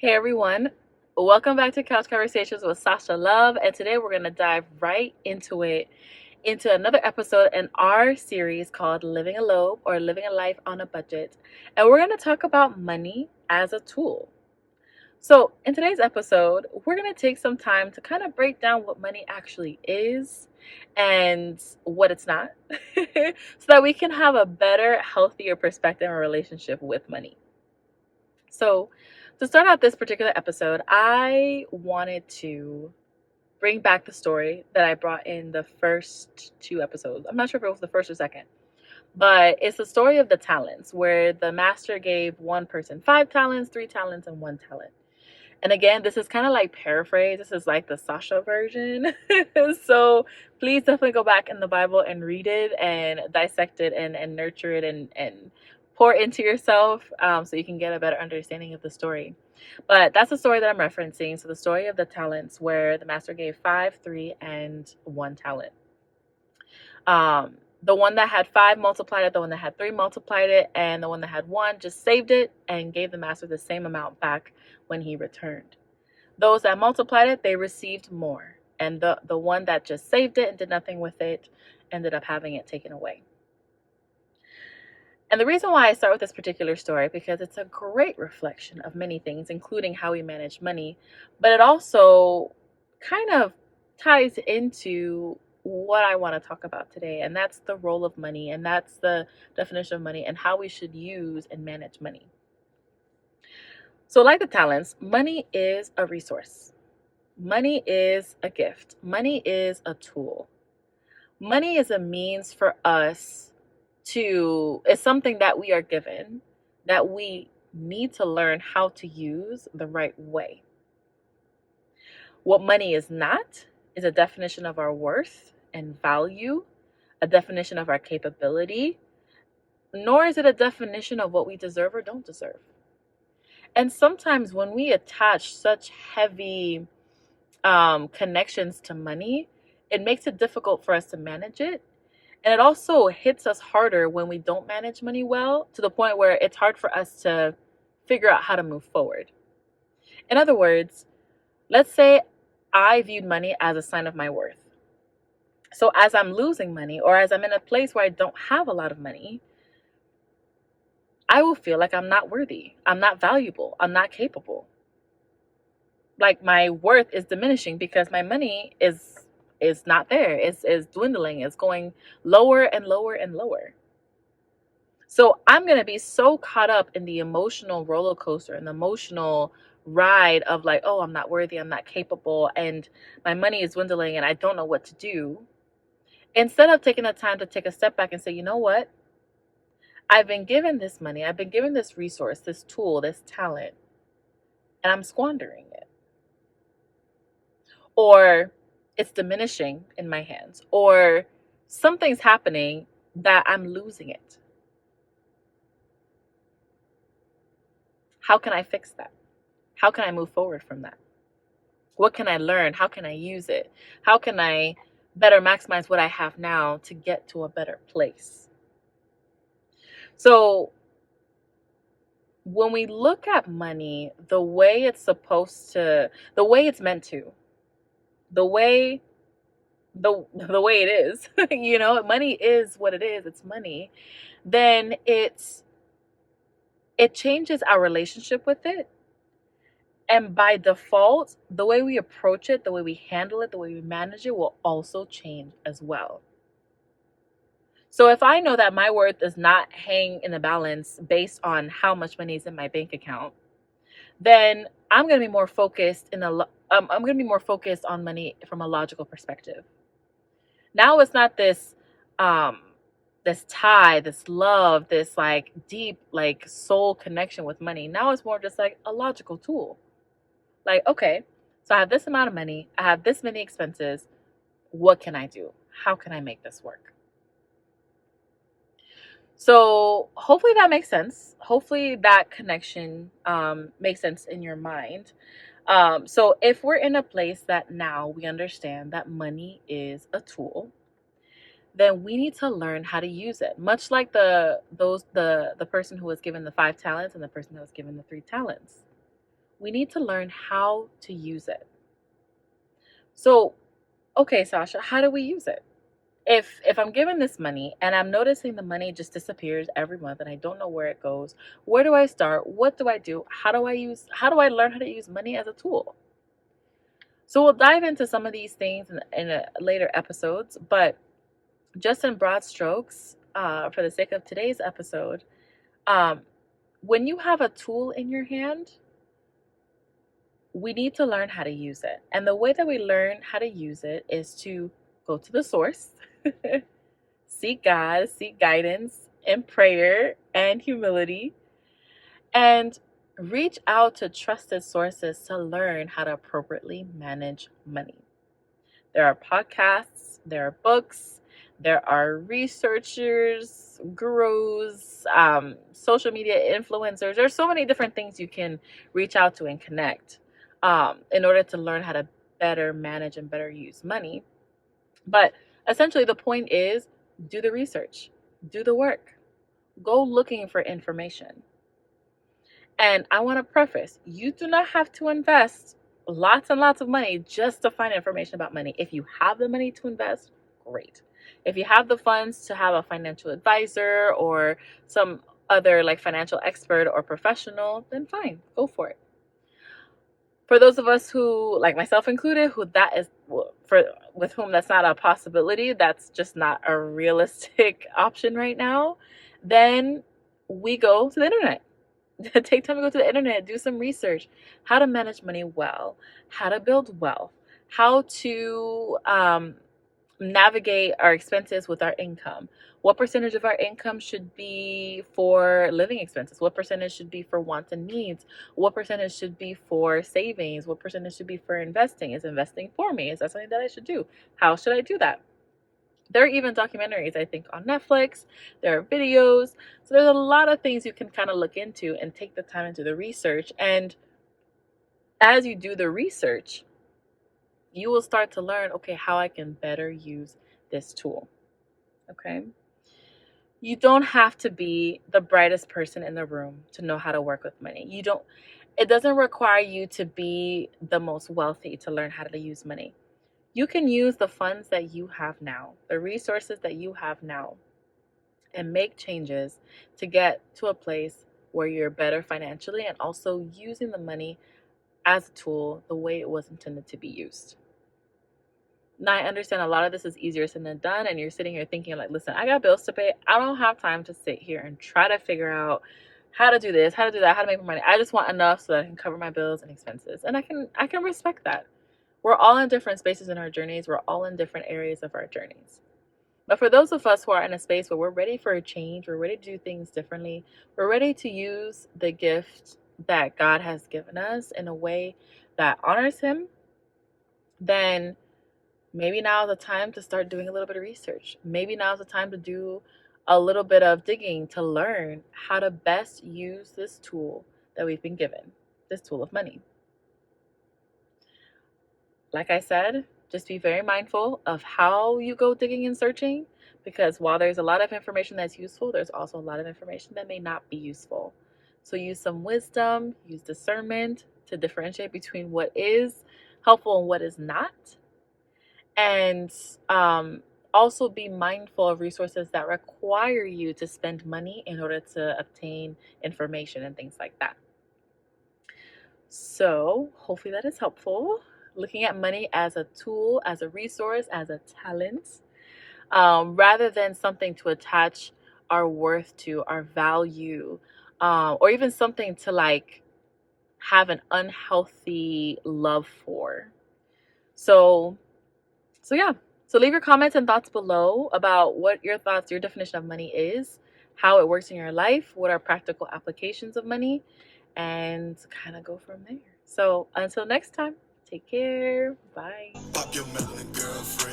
Hey everyone, welcome back to Couch Conversations with Sasha Love, and today we're going to dive right into another episode in our series called Living a LOB or Living a Life on a Budget. And we're going to talk about money as a tool. So, in today's episode, we're going to take some time to kind of break down what money actually is and what it's not, so that we can have a better, healthier perspective and relationship with money. So, to start out this particular episode, I wanted to bring back the story that I brought in the first two episodes. I'm not sure if it was the first or second, but it's the story of the talents where the master gave one person 5 talents, 3 talents, and 1 talent. And again, this is kind of like paraphrase. This is like the Sasha version. So please definitely go back in the Bible and read it and dissect it and nurture it and pour into yourself so you can get a better understanding of the story. But that's the story that I'm referencing. So the story of the talents where the master gave 5, 3, and 1 talent. The one that had 5 multiplied it, the one that had 3 multiplied it, and the one that had 1 just saved it and gave the master the same amount back when he returned. Those that multiplied it, they received more. And the one that just saved it and did nothing with it ended up having it taken away. And the reason why I start with this particular story, because it's a great reflection of many things, including how we manage money, but it also kind of ties into what I want to talk about today, and that's the role of money, and that's the definition of money and how we should use and manage money. So, like the talents, money is a resource. Money is a gift. Money is a tool. Money is a means for us it's something that we are given that we need to learn how to use the right way. What money is not is a definition of our worth and value, a definition of our capability, nor is it a definition of what we deserve or don't deserve. And sometimes when we attach such heavy connections to money, it makes it difficult for us to manage it. And it also hits us harder when we don't manage money well, to the point where it's hard for us to figure out how to move forward. In other words, let's say I viewed money as a sign of my worth. So as I'm losing money, or as I'm in a place where I don't have a lot of money, I will feel like I'm not worthy, I'm not valuable, I'm not capable. Like my worth is diminishing because my money is not there. It's dwindling. It's going lower and lower and lower. So I'm going to be so caught up in the emotional roller coaster and the emotional ride of like, oh, I'm not worthy, I'm not capable, and my money is dwindling and I don't know what to do. Instead of taking the time to take a step back and say, you know what? I've been given this money, I've been given this resource, this tool, this talent, and I'm squandering it. Or it's diminishing in my hands, or something's happening that I'm losing it. How can I fix that? How can I move forward from that? What can I learn? How can I use it? How can I better maximize what I have now to get to a better place? So when we look at money the way it's meant to, the way the way it is, money is what it is, it's money, then it changes our relationship with it. And by default, the way we approach it, the way we handle it, the way we manage it will also change as well. So if I know that my worth does not hang in the balance based on how much money is in my bank account, then I'm going to be more focused I'm going to be more focused on money from a logical perspective. Now it's not this this tie, this love, this like deep like soul connection with money. Now it's more just like a logical tool. Like, okay, so I have this amount of money, I have this many expenses. What can I do? How can I make this work? So hopefully that makes sense. Hopefully that connection makes sense in your mind. So if we're in a place that now we understand that money is a tool, then we need to learn how to use it. Much like the person who was given the 5 talents and the person who was given the 3 talents. we need to learn how to use it. So, okay, Sasha, how do we use it? If I'm given this money and I'm noticing the money just disappears every month and I don't know where it goes, where do I start? What do I do? How do I learn how to use money as a tool? So we'll dive into some of these things in later episodes, but just in broad strokes, for the sake of today's episode, um, when you have a tool in your hand, we need to learn how to use it. And the way that we learn how to use it is to go to the source, seek God, seek guidance in prayer and humility, and reach out to trusted sources to learn how to appropriately manage money. There are podcasts, there are books, there are researchers, gurus, social media influencers. There's so many different things you can reach out to and connect in order to learn how to better manage and better use money. But essentially, the point is do the research, do the work, go looking for information. And I want to preface, you do not have to invest lots and lots of money just to find information about money. If you have the money to invest, great. If you have the funds to have a financial advisor or some other like financial expert or professional, then fine, go for it. For those of us who, like myself included, who that is for with whom that's not a possibility, that's just not a realistic option right now, then we go to the internet. Take time to go to the internet, do some research, how to manage money well, how to build wealth, how to navigate our expenses with our income. What percentage of our income should be for living expenses? What percentage should be for wants and needs? What percentage should be for savings? What percentage should be for investing? Is investing for me? Is that something that I should do? How should I do that? There are even documentaries, I think, on Netflix. There are videos. So there's a lot of things you can kind of look into and take the time to do the research. And as you do the research, you will start to learn, okay, how I can better use this tool. Okay. You don't have to be the brightest person in the room to know how to work with money. It doesn't require you to be the most wealthy to learn how to use money. You can use the funds that you have now, the resources that you have now, and make changes to get to a place where you're better financially and also using the money as a tool the way it was intended to be used. Now, I understand a lot of this is easier said than done, and you're sitting here thinking, like, listen, I got bills to pay. I don't have time to sit here and try to figure out how to do this, how to do that, how to make more money. I just want enough so that I can cover my bills and expenses. And I can respect that. We're all in different spaces in our journeys. We're all in different areas of our journeys. But for those of us who are in a space where we're ready for a change, we're ready to do things differently, we're ready to use the gift that God has given us in a way that honors Him, then maybe now is the time to start doing a little bit of research. Maybe now is the time to do a little bit of digging to learn how to best use this tool that we've been given, this tool of money. Like I said, just be very mindful of how you go digging and searching, because while there's a lot of information that's useful, there's also a lot of information that may not be useful. So use some wisdom, use discernment to differentiate between what is helpful and what is not. And also be mindful of resources that require you to spend money in order to obtain information and things like that. So hopefully that is helpful. Looking at money as a tool, as a resource, as a talent, rather than something to attach our worth to, our value, or even something to like have an unhealthy love for. So yeah. So leave your comments and thoughts below about what your thoughts, your definition of money is, how it works in your life, what are practical applications of money, and kind of go from there. So until next time, take care. Bye. Pop your melon, girlfriend.